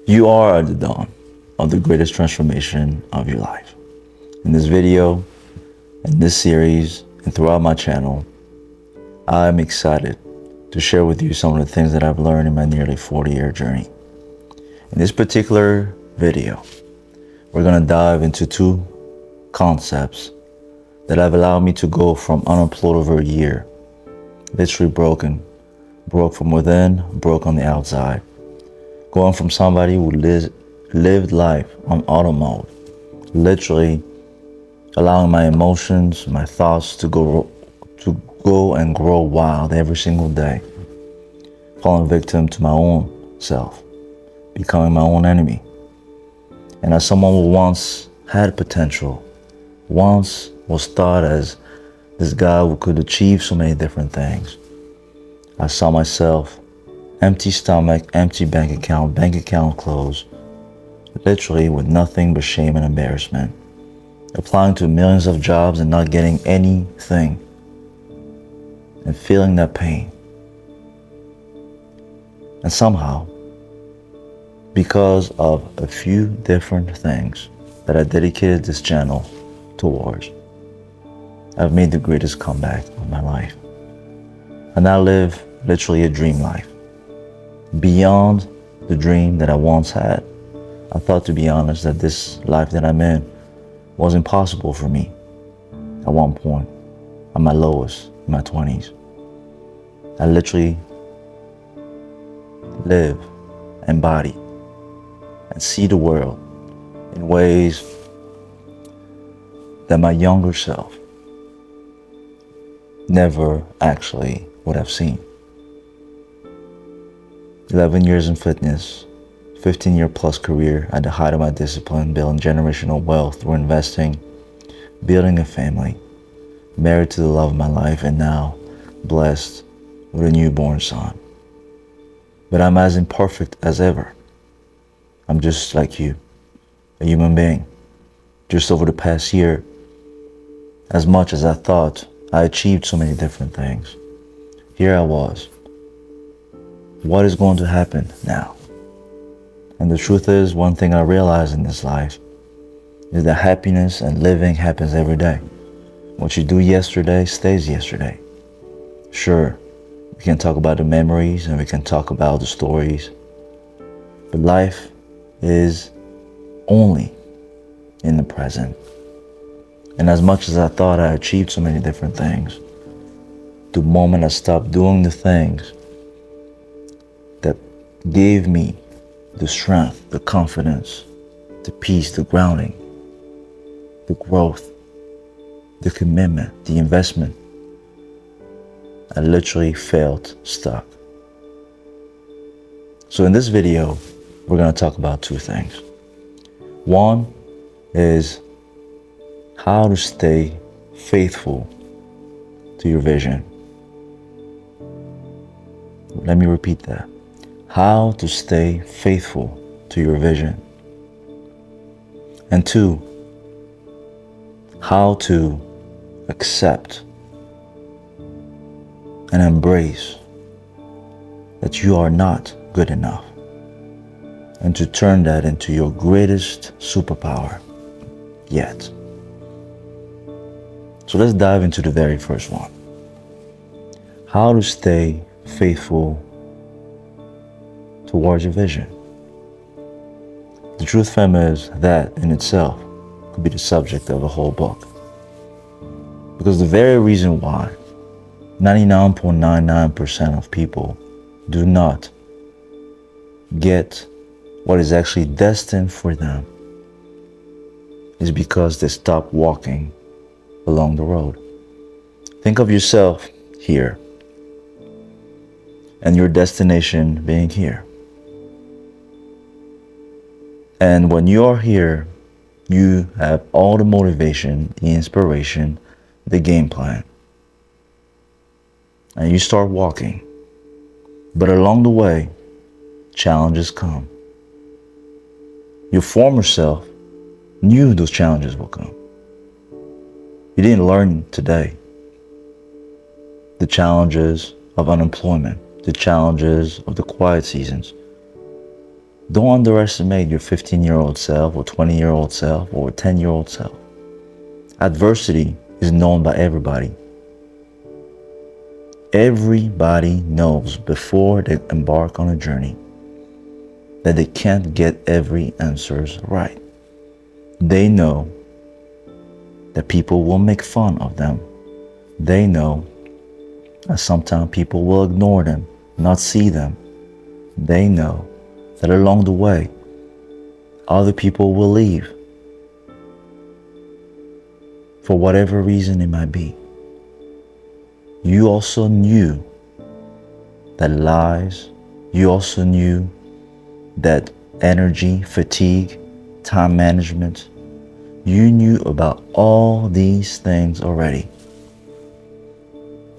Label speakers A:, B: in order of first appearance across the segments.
A: You are at the dawn of the greatest transformation of your life. In this video, in this series, and throughout my channel, I am excited to share with you some of the things that I've learned in my nearly 40-year journey. In this particular video, we're going to dive into two concepts that have allowed me to go from unemployed over a year, literally broke from within, broke on the outside. Going from somebody who lived life on auto mode, literally allowing my emotions, my thoughts to go and grow wild every single day, falling victim to my own self, becoming my own enemy. And as someone who once had potential, once was thought as this guy who could achieve so many different things, I saw myself empty stomach, empty bank account closed, literally with nothing but shame and embarrassment, applying to millions of jobs and not getting anything, and feeling that pain. And somehow, because of a few different things that I dedicated this channel towards, I've made the greatest comeback of my life. I now live literally a dream life, beyond the dream that I once had. I thought, to be honest, that this life that I'm in was impossible for me at one point, at my lowest, in my 20s. I literally live, embody, and see the world in ways that my younger self never actually would have seen. 11 years in fitness, 15-year plus career at the height of my discipline, building generational wealth through investing, building a family, married to the love of my life, and now blessed with a newborn son. But I'm as imperfect as ever. I'm just like you, a human being. Just over the past year, as much as I thought I achieved so many different things, here I was. What is going to happen now? And the truth is, one thing I realized in this life is that happiness and living happens every day. What you do yesterday stays yesterday. Sure, we can talk about the memories and we can talk about the stories, but life is only in the present. And as much as I thought I achieved so many different things, the moment I stopped doing the things that gave me the strength, the confidence, the peace, the grounding, the growth, the commitment, the investment, I literally felt stuck. So in this video, we're going to talk about two things. One is how to stay faithful to your vision. Let me repeat that. How to stay faithful to your vision. And two, how to accept and embrace that you are not good enough, and to turn that into your greatest superpower yet. So let's dive into the very first one. How to stay faithful towards your vision. The truth, fam, is that in itself could be the subject of a whole book. Because the very reason why 99.99% of people do not get what is actually destined for them is because they stop walking along the road. Think of yourself here and your destination being here. And when you are here, you have all the motivation, the inspiration, the game plan. And you start walking. But along the way, challenges come. Your former self knew those challenges will come. You didn't learn today the challenges of unemployment, the challenges of the quiet seasons. Don't underestimate your 15-year-old self or 20-year-old self or 10-year-old self. Adversity is known by everybody. Everybody knows before they embark on a journey that they can't get every answers right. They know that people will make fun of them. They know that sometimes people will ignore them, not see them. They know that along the way, other people will leave for whatever reason it might be. You also knew that lies, you also knew that energy, fatigue, time management, you knew about all these things already.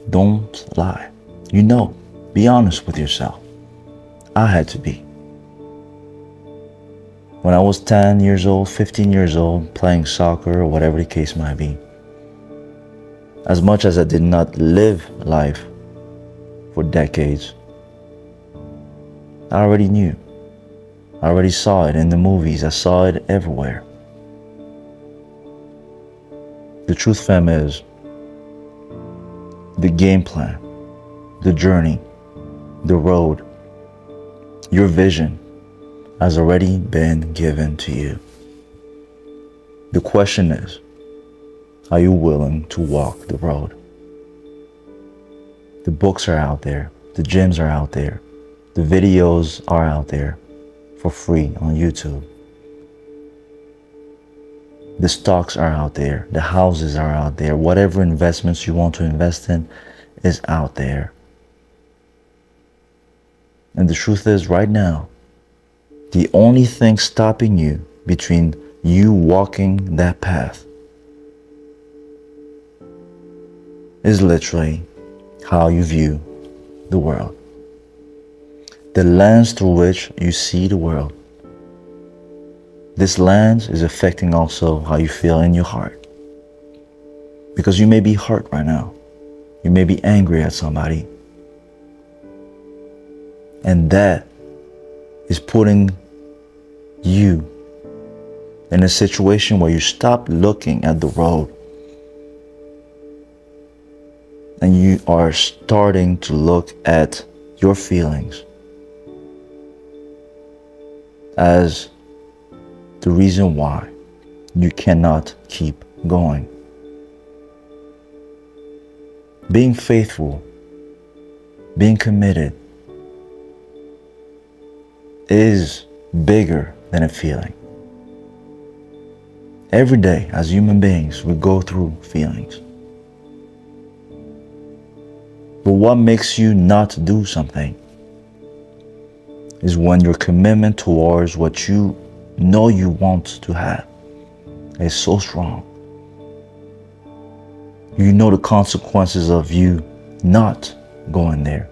A: Don't lie. You know, be honest with yourself. I had to be. When I was 10 years old, 15 years old, playing soccer or whatever the case might be, as much as I did not live life for decades, I already knew. I already saw it in the movies. I saw it everywhere. The truth, fam, is the game plan, the journey, the road, your vision has already been given to you. The question is, are you willing to walk the road? The books are out there. The gyms are out there. The videos are out there for free on YouTube. The stocks are out there. The houses are out there. Whatever investments you want to invest in is out there. And the truth is, right now, the only thing stopping you between you walking that path is literally how you view the world. The lens through which you see the world. This lens is affecting also how you feel in your heart. Because you may be hurt right now. You may be angry at somebody. And that is putting you in a situation where you stop looking at the road and you are starting to look at your feelings as the reason why you cannot keep going. Being faithful, being committed is bigger than a feeling. Every day as human beings, we go through feelings. But what makes you not do something is when your commitment towards what you know you want to have is so strong. You know the consequences of you not going there.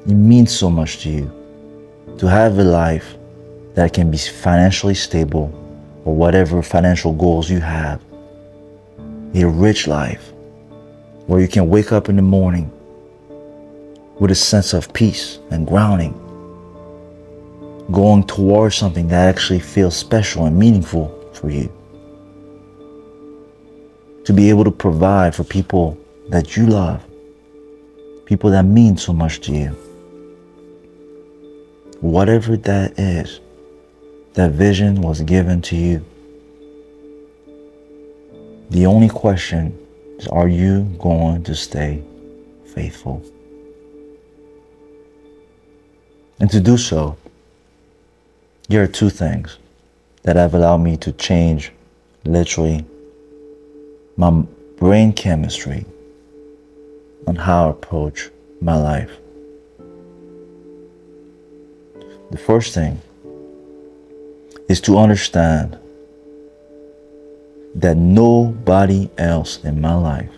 A: It means so much to you to have a life that can be financially stable or whatever financial goals you have. A rich life where you can wake up in the morning with a sense of peace and grounding, going towards something that actually feels special and meaningful for you. To be able to provide for people that you love, people that mean so much to you. Whatever that is, that vision was given to you. The only question is, are you going to stay faithful? And to do so, there are two things that have allowed me to change literally my brain chemistry on how I approach my life. The first thing is to understand that nobody else in my life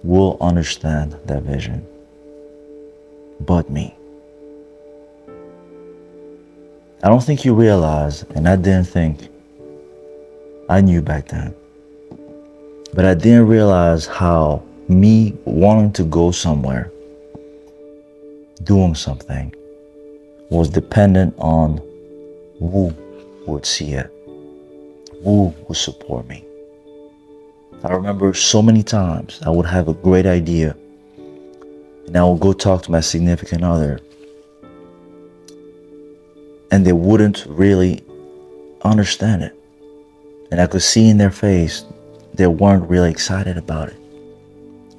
A: will understand that vision but me. I don't think you realize, and I didn't think I knew back then, but I didn't realize how me wanting to go somewhere, doing something, was dependent on who would see it, who would support me. I remember so many times I would have a great idea and I would go talk to my significant other, and they wouldn't really understand it. And I could see in their face they weren't really excited about it.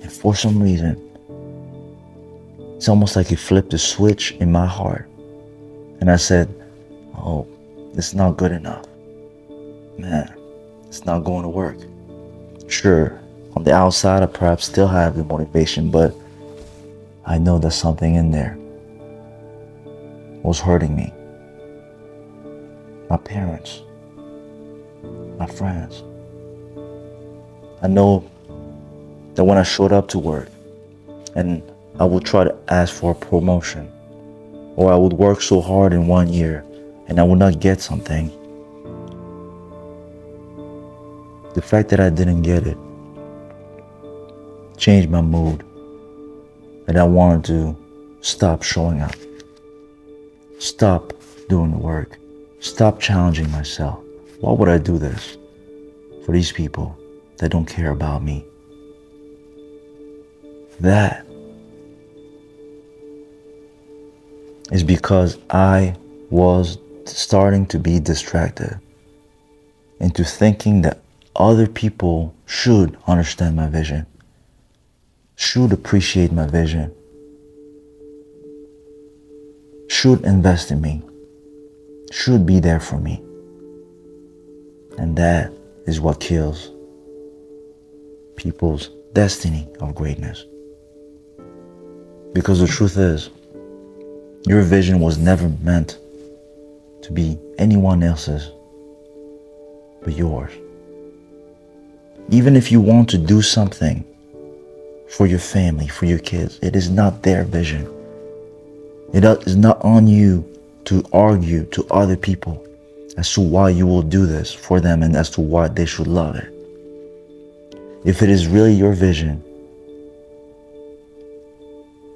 A: And for some reason, it's almost like it flipped a switch in my heart. And I said, oh, it's not good enough. Man, it's not going to work. Sure, on the outside, I perhaps still have the motivation, but I know that something in there was hurting me. My parents, my friends. I know that when I showed up to work and I would try to ask for a promotion, or I would work so hard in 1 year and I would not get something, the fact that I didn't get it changed my mood, and I wanted to stop showing up, stop doing the work, stop challenging myself. Why would I do this for these people that don't care about me? That is because I was starting to be distracted into thinking that other people should understand my vision, should appreciate my vision, should invest in me, should be there for me. And that is what kills people's destiny of greatness. Because the truth is, your vision was never meant to be anyone else's but yours. Even if you want to do something for your family, for your kids, it is not their vision. It is not on you to argue to other people as to why you will do this for them and as to why they should love it. If it is really your vision,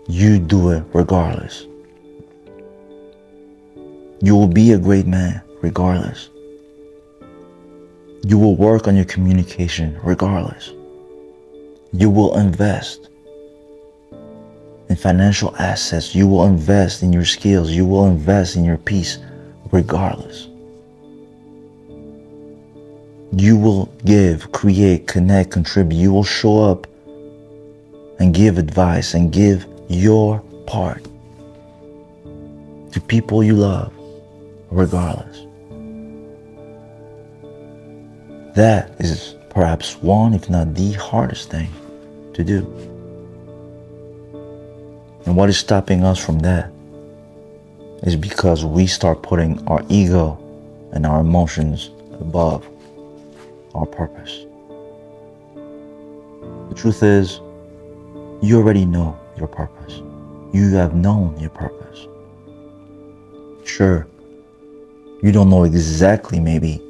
A: you do it regardless. You will be a great man regardless. You will work on your communication regardless. You will invest in financial assets. You will invest in your skills. You will invest in your peace regardless. You will give, create, connect, contribute. You will show up and give advice and give your part to people you love regardless. That is perhaps one, if not the hardest thing to do. And what is stopping us from that is because we start putting our ego and our emotions above our purpose. The truth is, you already know your purpose. You have known your purpose. Sure, you don't know exactly maybe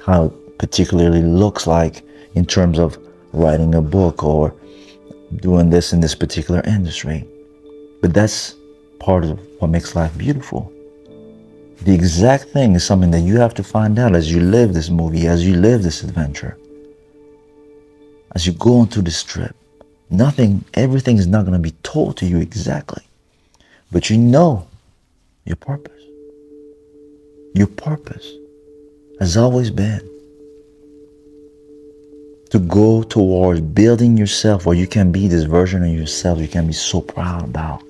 A: how it particularly looks like in terms of writing a book or doing this in this particular industry. But that's part of what makes life beautiful. The exact thing is something that you have to find out as you live this movie, as you live this adventure. As you go into this trip, everything is not going to be told to you exactly. But you know your purpose. Your purpose has always been to go towards building yourself where you can be this version of yourself you can be so proud about.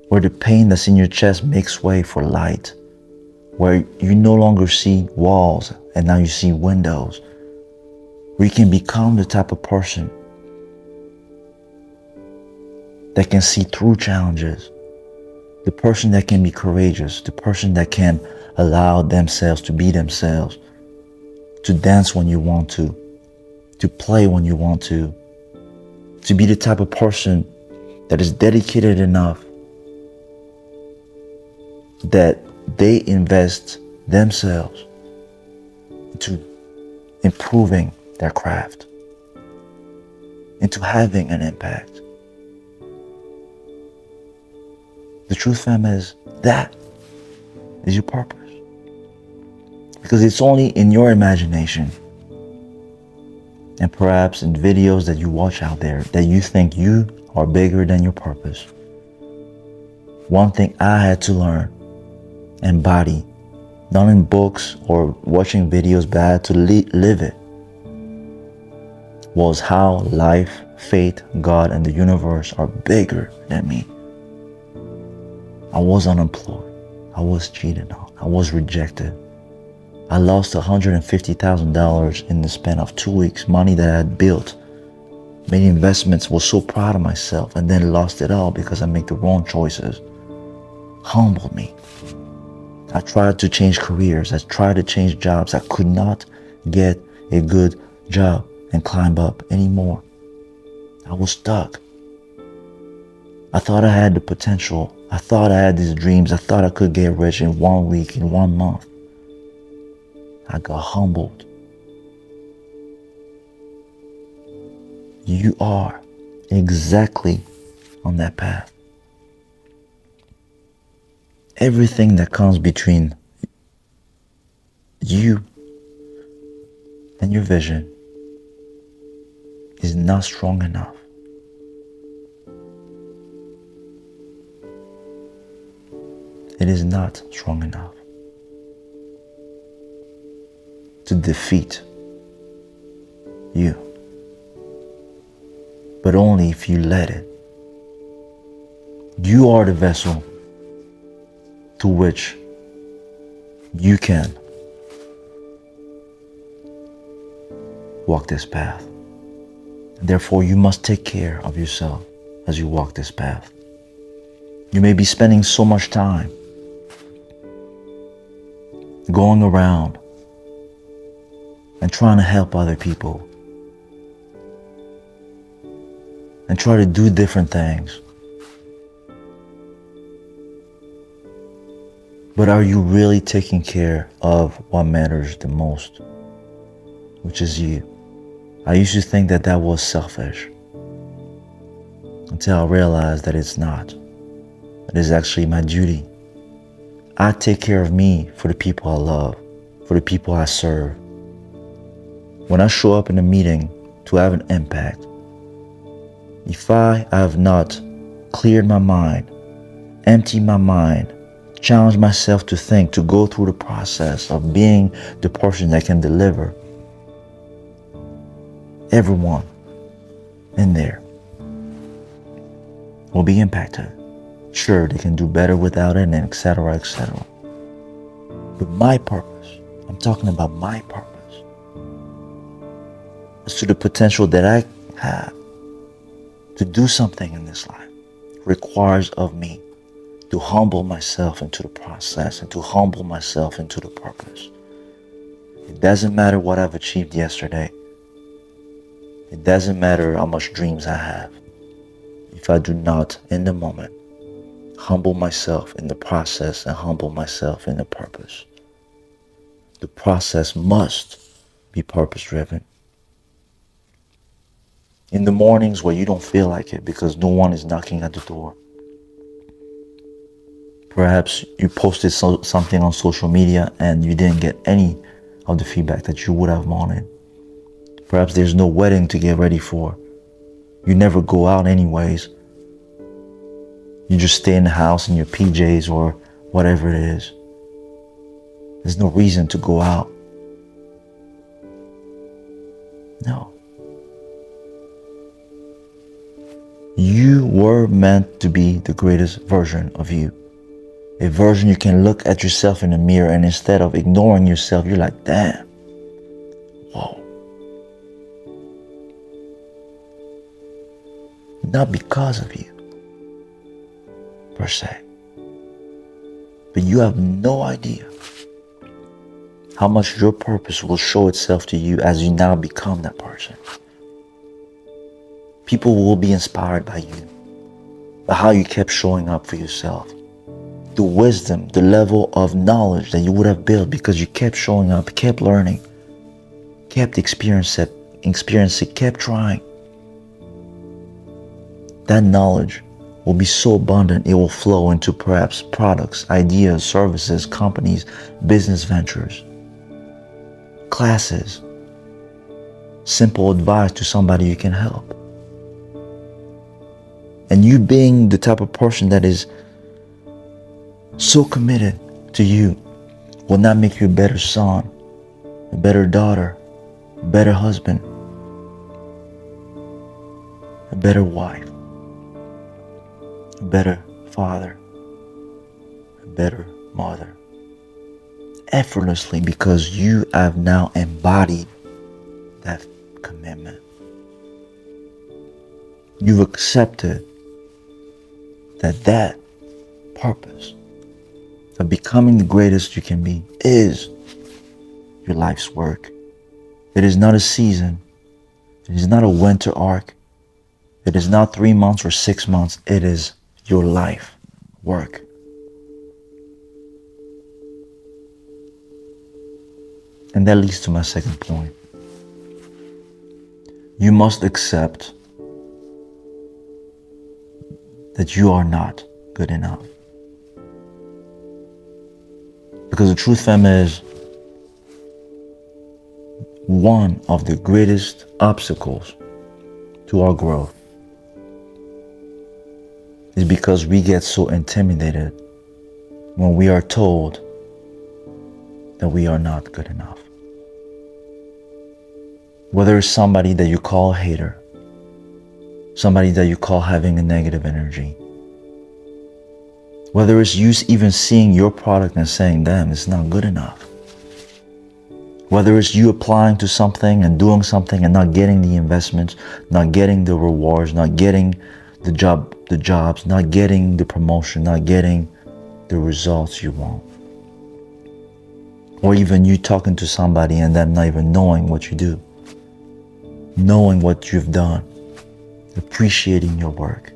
A: Where the pain that's in your chest makes way for light. Where you no longer see walls and now you see windows. Where you can become the type of person that can see through challenges. The person that can be courageous. The person that can allow themselves to be themselves. To dance when you want to play when you want to be the type of person that is dedicated enough that they invest themselves into improving their craft, into having an impact. The truth, fam, is that is your purpose. Because it's only in your imagination and perhaps in videos that you watch out there that you think you are bigger than your purpose. One thing I had to learn, embody, not in books or watching videos, but I had to live it, was how life, fate, God, and the universe are bigger than me. I was unemployed. I was cheated on. I was rejected. I lost $150,000 in the span of 2 weeks, money that I had built, made investments, was so proud of myself, and then lost it all because I made the wrong choices. Humbled me. I tried to change careers. I tried to change jobs. I could not get a good job and climb up anymore. I was stuck. I thought I had the potential. I thought I had these dreams. I thought I could get rich in 1 week, in 1 month. I got humbled. You are exactly on that path. Everything that comes between you and your vision is not strong enough. It is not strong enough to defeat you, but only if you let it. You are the vessel to which you can walk this path. Therefore, you must take care of yourself as you walk this path. You may be spending so much time going around and trying to help other people and try to do different things. But are you really taking care of what matters the most, which is you? I used to think that that was selfish until I realized that it's not. It is actually my duty. I take care of me for the people I love, for the people I serve. When I show up in a meeting to have an impact, if I have not cleared my mind, emptied my mind, challenged myself to think, to go through the process of being the person that can deliver, everyone in there will be impacted. Sure, they can do better without it, and etc., etc. But my purpose, I'm talking about my purpose, as to the potential that I have to do something in this life, requires of me to humble myself into the process and to humble myself into the purpose. It doesn't matter what I've achieved yesterday. It doesn't matter how much dreams I have. If I do not, in the moment, humble myself in the process and humble myself in the purpose. The process must be purpose-driven. In the mornings where you don't feel like it because no one is knocking at the door, perhaps you posted something on social media and you didn't get any of the feedback that you would have wanted. Perhaps there's no wedding to get ready for. You never go out anyways. You just stay in the house in your PJs or whatever it is. There's no reason to go out. No. You were meant to be the greatest version of you. A version you can look at yourself in the mirror and instead of ignoring yourself, you're like, damn, whoa. Not because of you, per se. But you have no idea how much your purpose will show itself to you as you now become that person. People will be inspired by you, by how you kept showing up for yourself. The wisdom, the level of knowledge that you would have built because you kept showing up, kept learning, kept experiencing, kept trying. That knowledge will be so abundant it will flow into perhaps products, ideas, services, companies, business ventures, classes, simple advice to somebody you can help. And you being the type of person that is so committed to you will not make you a better son, a better daughter, a better husband, a better wife, a better father, a better mother. Effortlessly, because you have now embodied that commitment. You've accepted that purpose of becoming the greatest you can be is your life's work. It is not a season. It is not a winter arc. It is not 3 months or 6 months. It is your life work. And that leads to my second point. You must accept that you are not good enough. Because the truth, fam, is one of the greatest obstacles to our growth is because we get so intimidated when we are told that we are not good enough. Whether it's somebody that you call a hater, somebody that you call having a negative energy, whether it's you even seeing your product and saying, damn, it's not good enough. Whether it's you applying to something and doing something and not getting the investments, not getting the rewards, not getting the jobs, not getting the promotion, not getting the results you want. Or even you talking to somebody and them not even knowing what you do, knowing what you've done, appreciating your work.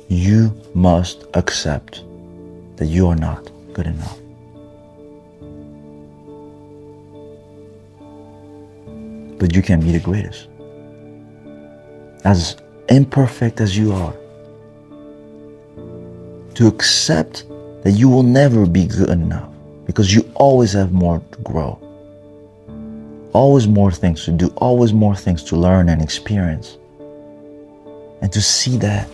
A: You must accept that you are not good enough. But you can be the greatest. As imperfect as you are, to accept that you will never be good enough because you always have more to grow, always more things to do, always more things to learn and experience. And to see that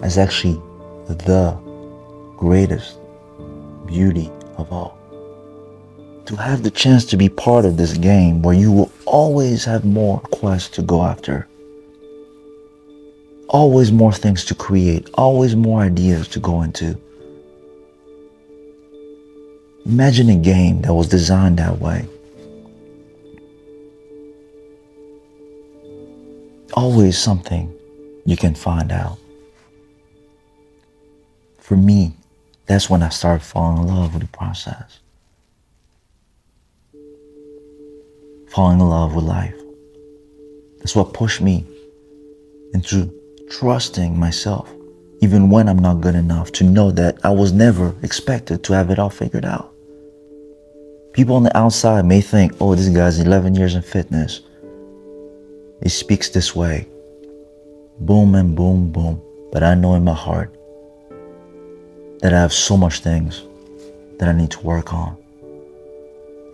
A: as actually the greatest beauty of all. To have the chance to be part of this game where you will always have more quests to go after, always more things to create, always more ideas to go into. Imagine a game that was designed that way. Always something you can find out. For me, that's when I started falling in love with the process. Falling in love with life. That's what pushed me into trusting myself, even when I'm not good enough, to know that I was never expected to have it all figured out. People on the outside may think, oh, this guy's 11 years in fitness. He speaks this way. Boom and boom, boom. But I know in my heart that I have so much things that I need to work on.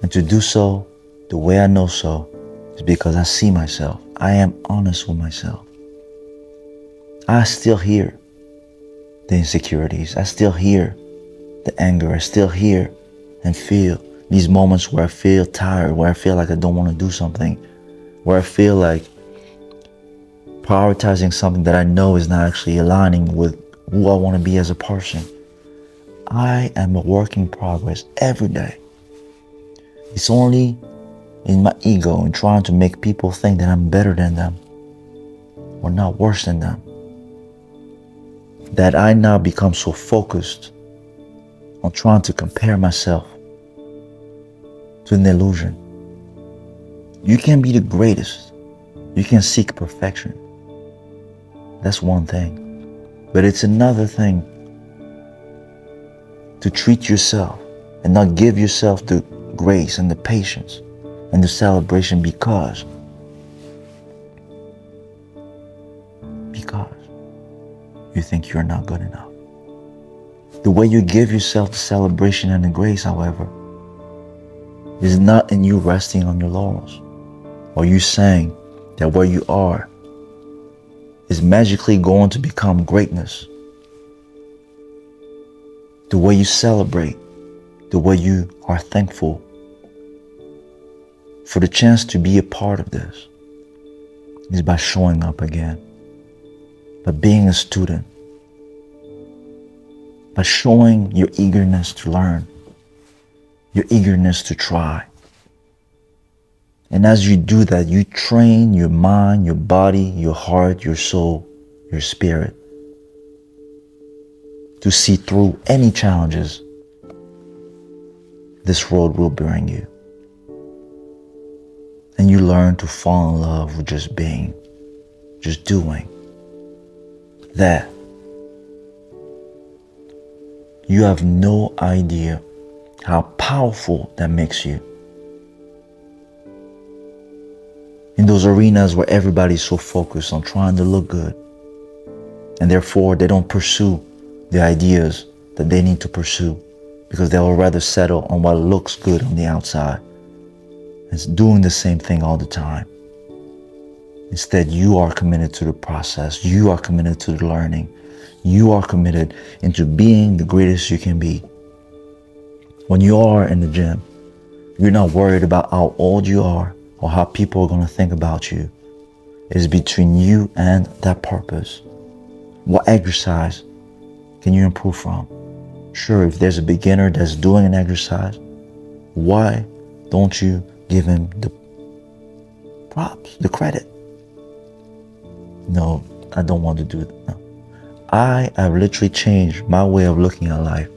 A: And to do so, the way I know so, is because I see myself. I am honest with myself. I still hear the insecurities. I still hear the anger. I still hear and feel these moments where I feel tired, where I feel like I don't want to do something, where I feel like prioritizing something that I know is not actually aligning with who I want to be as a person. I am a work in progress every day. It's only in my ego and trying to make people think that I'm better than them or not worse than them that I now become so focused on trying to compare myself to an illusion. You can be the greatest. You can seek perfection. That's one thing. But it's another thing to treat yourself and not give yourself the grace and the patience and the celebration because you think you're not good enough. The way you give yourself the celebration and the grace, however, is not in you resting on your laurels, or you saying that where you are is magically going to become greatness. The way you celebrate, the way you are thankful for the chance to be a part of this is by showing up again, by being a student, by showing your eagerness to learn, your eagerness to try. And as you do that, you train your mind, your body, your heart, your soul, your spirit to see through any challenges this road will bring you. And you learn to fall in love with just being, just doing that. You have no idea how powerful that makes you. In those arenas where everybody's so focused on trying to look good, and therefore they don't pursue the ideas that they need to pursue because they will rather settle on what looks good on the outside. It's doing the same thing all the time. Instead, you are committed to the process. You are committed to the learning. You are committed into being the greatest you can be. When you are in the gym, you're not worried about how old you are or how people are going to think about you. It is between you and that purpose. What exercise can you improve from? Sure, if there's a beginner that's doing an exercise, why don't you give him the props, the credit? No, I don't want to do it. No. I have literally changed my way of looking at life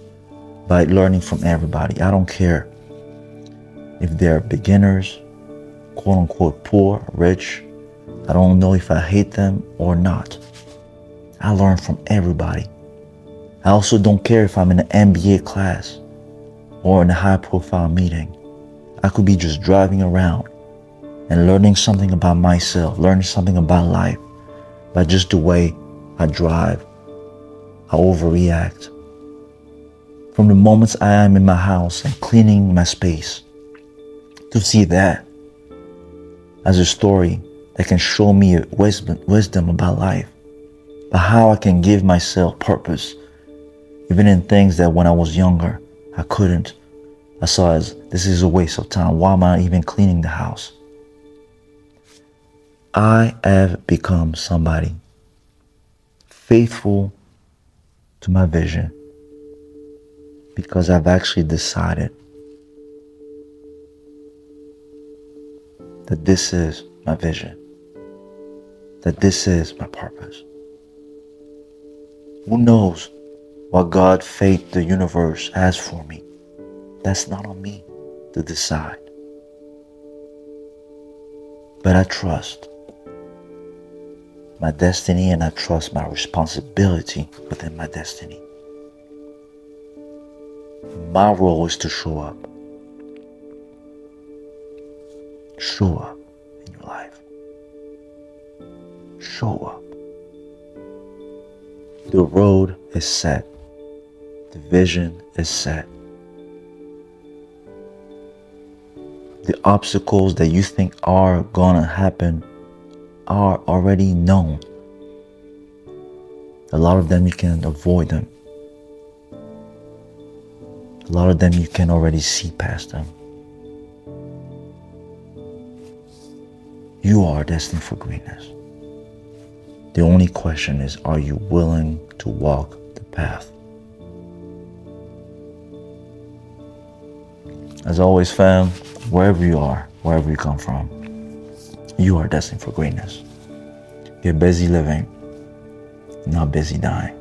A: by learning from everybody. I don't care if they're beginners, quote unquote poor, rich. I don't know if I hate them or not. I learn from everybody. I also don't care if I'm in an MBA class or in a high profile meeting. I could be just driving around and learning something about myself, learning something about life by just the way I drive, I overreact. From the moments I am in my house and cleaning my space, to see that as a story that can show me wisdom about life, but how I can give myself purpose, even in things that when I was younger, I couldn't. I saw as, this is a waste of time. Why am I even cleaning the house? I have become somebody faithful to my vision because I've actually decided that this is my vision, that this is my purpose. Who knows what God, fate, the universe has for me? That's not on me to decide. But I trust my destiny and I trust my responsibility within my destiny. My role is to show up. Show up in your life. Show up. The road is set. The vision is set. The obstacles that you think are gonna happen are already known. A lot of them you can avoid them. A lot of them you can already see past them. You are destined for greatness. The only question is, are you willing to walk the path? As always, fam, wherever you are, wherever you come from, you are destined for greatness. Get busy living, not busy dying.